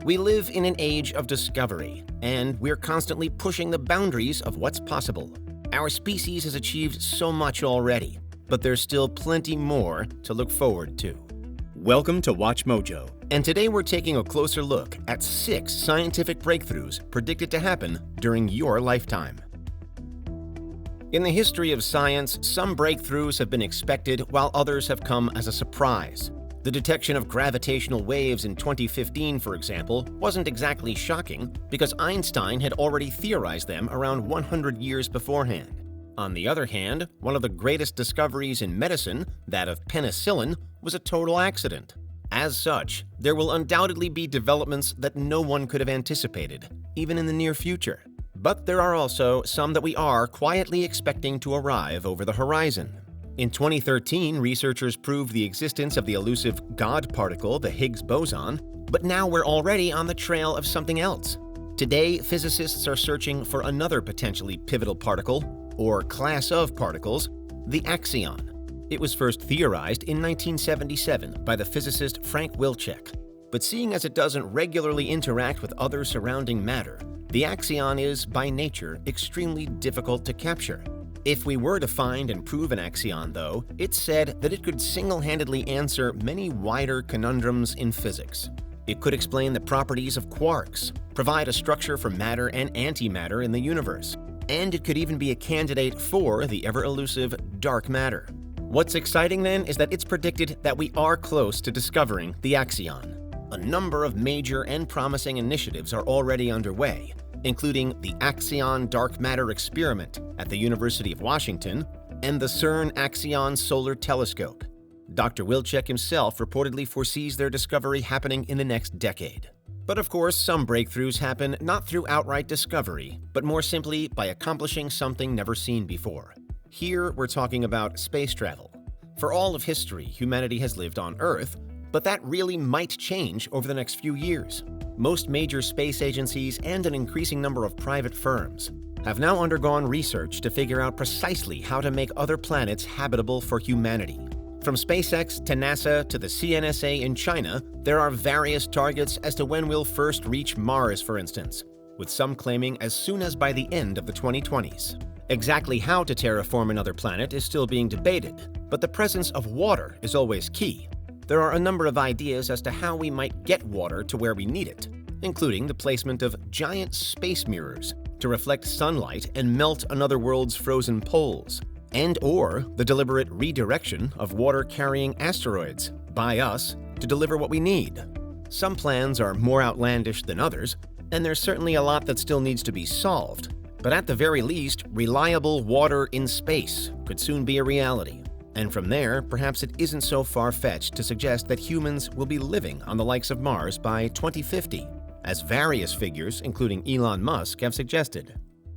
We live in an age of discovery, and we're constantly pushing the boundaries of what's possible. Our species has achieved so much already, but there's still plenty more to look forward to. Welcome to WatchMojo, and today we're taking a closer look at 6 scientific breakthroughs predicted to happen during your lifetime. In the history of science, some breakthroughs have been expected while others have come as a surprise. The detection of gravitational waves in 2015, for example, wasn't exactly shocking because Einstein had already theorized them around 100 years beforehand. On the other hand, one of the greatest discoveries in medicine, that of penicillin, was a total accident. As such, there will undoubtedly be developments that no one could have anticipated, even in the near future. But there are also some that we are quietly expecting to arrive over the horizon. In 2013, researchers proved the existence of the elusive God particle, the Higgs boson, but now we're already on the trail of something else. Today, physicists are searching for another potentially pivotal particle, or class of particles, the axion. It was first theorized in 1977 by the physicist Frank Wilczek. But seeing as it doesn't regularly interact with other surrounding matter, the axion is, by nature, extremely difficult to capture. If we were to find and prove an axion, though, it's said that it could single-handedly answer many wider conundrums in physics. It could explain the properties of quarks, provide a structure for matter and antimatter in the universe, and it could even be a candidate for the ever-elusive dark matter. What's exciting, then, is that it's predicted that we are close to discovering the axion. A number of major and promising initiatives are already underway, including the Axion Dark Matter Experiment at the University of Washington and the CERN Axion Solar Telescope. Dr. Wilczek himself reportedly foresees their discovery happening in the next decade. But of course, some breakthroughs happen not through outright discovery, but more simply by accomplishing something never seen before. Here, we're talking about space travel. For all of history, humanity has lived on Earth, but that really might change over the next few years. Most major space agencies and an increasing number of private firms have now undergone research to figure out precisely how to make other planets habitable for humanity. From SpaceX to NASA to the CNSA in China, there are various targets as to when we'll first reach Mars, for instance, with some claiming as soon as by the end of the 2020s. Exactly how to terraform another planet is still being debated, but the presence of water is always key. There are a number of ideas as to how we might get water to where we need it, including the placement of giant space mirrors to reflect sunlight and melt another world's frozen poles, and/or the deliberate redirection of water-carrying asteroids by us to deliver what we need. Some plans are more outlandish than others, and there's certainly a lot that still needs to be solved, but at the very least, reliable water in space could soon be a reality. And from there, perhaps it isn't so far-fetched to suggest that humans will be living on the likes of Mars by 2050, as various figures, including Elon Musk, have suggested.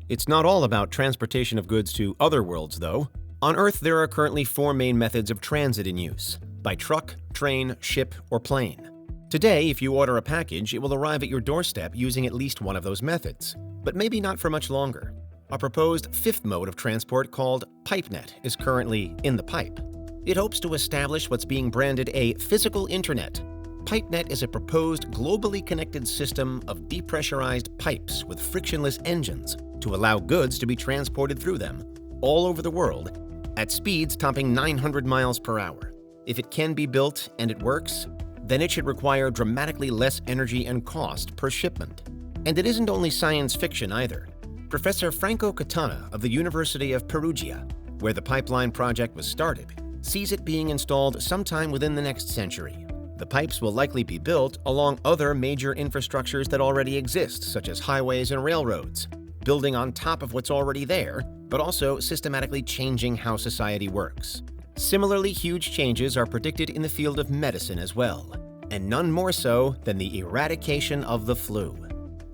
It's not all about transportation of goods to other worlds, though. On Earth, there are currently 4 main methods of transit in use: by truck, train, ship, or plane. Today, if you order a package, it will arrive at your doorstep using at least one of those methods, but maybe not for much longer. A proposed 5th mode of transport called PipeNet is currently in the pipe. It hopes to establish what's being branded a physical internet. PipeNet is a proposed globally connected system of depressurized pipes with frictionless engines to allow goods to be transported through them all over the world at speeds topping 900 miles per hour. If it can be built and it works, then it should require dramatically less energy and cost per shipment. And it isn't only science fiction either. Professor Franco Catana of the University of Perugia, where the pipeline project was started, sees it being installed sometime within the next century. The pipes will likely be built along other major infrastructures that already exist, such as highways and railroads, building on top of what's already there, but also systematically changing how society works. Similarly, huge changes are predicted in the field of medicine as well, and none more so than the eradication of the flu.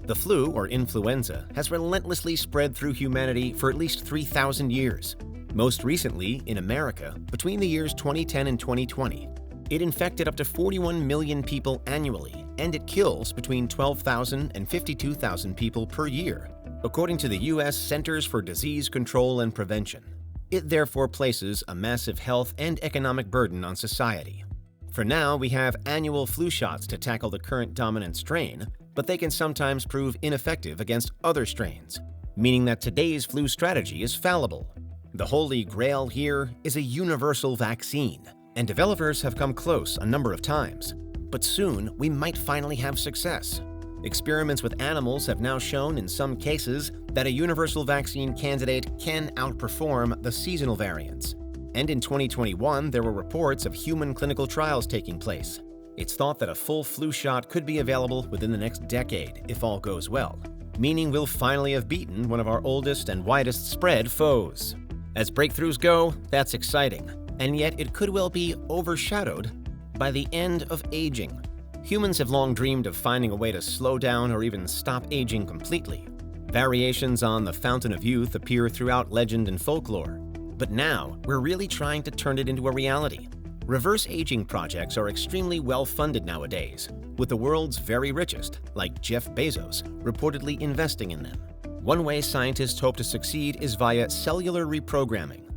The flu, or influenza, has relentlessly spread through humanity for at least 3,000 years. Most recently, in America, between the years 2010 and 2020, it infected up to 41 million people annually, and it kills between 12,000 and 52,000 people per year, according to the U.S. Centers for Disease Control and Prevention. It therefore places a massive health and economic burden on society. For now, we have annual flu shots to tackle the current dominant strain, but they can sometimes prove ineffective against other strains, meaning that today's flu strategy is fallible. The holy grail here is a universal vaccine, and developers have come close a number of times. But soon, we might finally have success. Experiments with animals have now shown in some cases that a universal vaccine candidate can outperform the seasonal variants. And in 2021, there were reports of human clinical trials taking place. It's thought that a full flu shot could be available within the next decade if all goes well, meaning we'll finally have beaten one of our oldest and widest spread foes. As breakthroughs go, that's exciting, and yet it could well be overshadowed by the end of aging. Humans have long dreamed of finding a way to slow down or even stop aging completely. Variations on the fountain of youth appear throughout legend and folklore, but now we're really trying to turn it into a reality. Reverse aging projects are extremely well-funded nowadays, with the world's very richest, like Jeff Bezos, reportedly investing in them. One way scientists hope to succeed is via cellular reprogramming.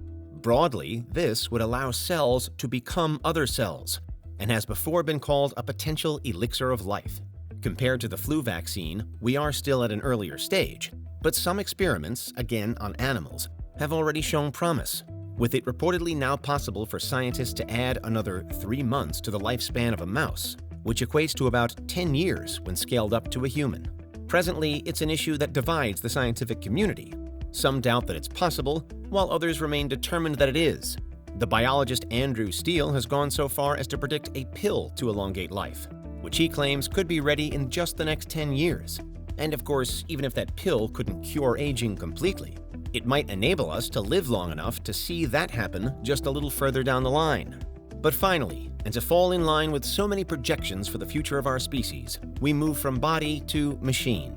Broadly, this would allow cells to become other cells, and has before been called a potential elixir of life. Compared to the flu vaccine, we are still at an earlier stage, but some experiments, again on animals, have already shown promise, with it reportedly now possible for scientists to add another 3 months to the lifespan of a mouse, which equates to about 10 years when scaled up to a human. Presently, it's an issue that divides the scientific community. Some doubt that it's possible, while others remain determined that it is. The biologist Andrew Steele has gone so far as to predict a pill to elongate life, which he claims could be ready in just the next 10 years. And of course, even if that pill couldn't cure aging completely, it might enable us to live long enough to see that happen just a little further down the line. But finally, and to fall in line with so many projections for the future of our species, we move from body to machine.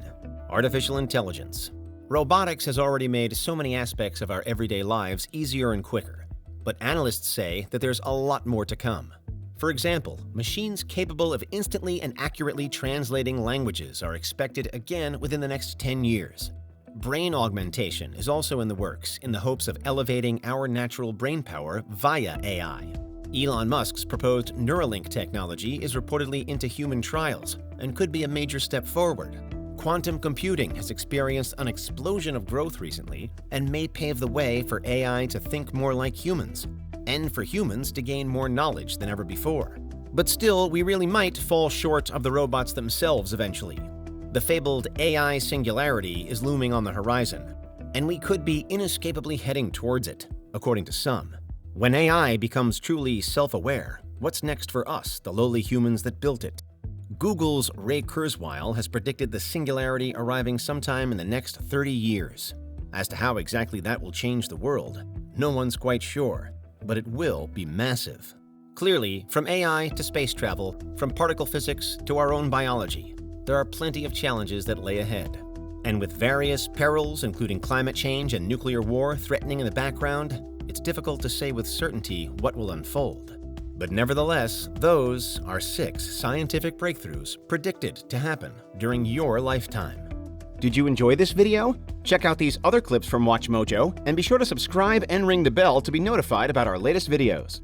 Artificial intelligence. Robotics has already made so many aspects of our everyday lives easier and quicker, but analysts say that there's a lot more to come. For example, machines capable of instantly and accurately translating languages are expected again within the next 10 years. Brain augmentation is also in the works in the hopes of elevating our natural brain power via AI. Elon Musk's proposed Neuralink technology is reportedly into human trials and could be a major step forward. Quantum computing has experienced an explosion of growth recently and may pave the way for AI to think more like humans, and for humans to gain more knowledge than ever before. But still, we really might fall short of the robots themselves eventually. The fabled AI singularity is looming on the horizon, and we could be inescapably heading towards it, according to some. When AI becomes truly self-aware, what's next for us, the lowly humans that built it? Google's Ray Kurzweil has predicted the singularity arriving sometime in the next 30 years. As to how exactly that will change the world, no one's quite sure, but it will be massive. Clearly, from AI to space travel, from particle physics to our own biology, there are plenty of challenges that lay ahead. And with various perils, including climate change and nuclear war, threatening in the background, it's difficult to say with certainty what will unfold. But nevertheless, those are 6 scientific breakthroughs predicted to happen during your lifetime. Did you enjoy this video? Check out these other clips from WatchMojo, and be sure to subscribe and ring the bell to be notified about our latest videos.